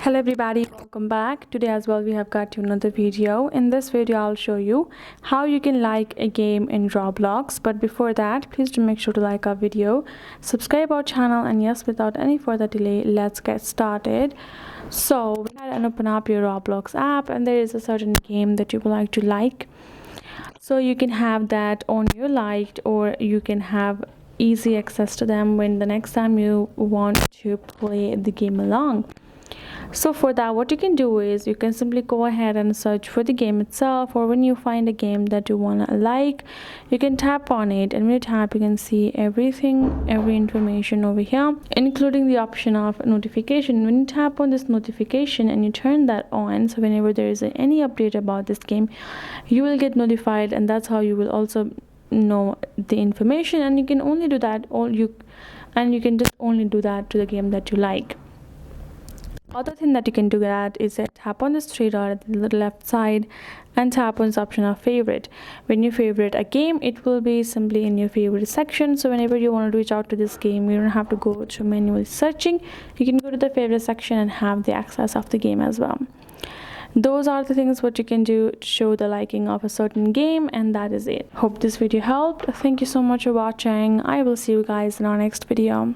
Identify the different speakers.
Speaker 1: Hello everybody, welcome back. Today as well we have got to another video. In this video I'll show you how you can like a game in Roblox, but before that please do make sure to like our video, subscribe our channel, and yes, without any further delay, let's get started. So go ahead and open up your Roblox app, and there is a certain game that you would like to like, so you can have that on your liked, or you can have easy access to them when the next time you want to play the game along. So for that, what you can do is you can simply go ahead and search for the game itself, or when you find a game that you want to like, you can tap on it, and when you tap you can see everything, every information over here, including the option of notification. When you tap on this notification and you turn that on, so whenever there is any update about this game, you will get notified, and that's how you will also know the information. And you can only do that you can just only do that to the game that you like. Other thing that you can do that is that tap on this three dot at the left side and tap on this option of favorite. When you favorite a game, it will be simply in your favorite section, so whenever you want to reach out to this game, you don't have to go to manually searching. You can go to the favorite section and have the access of the game as well. Those are the things what you can do to show the liking of a certain game, and that is it. Hope this video helped. Thank you so much for watching. I will see you guys in our next video.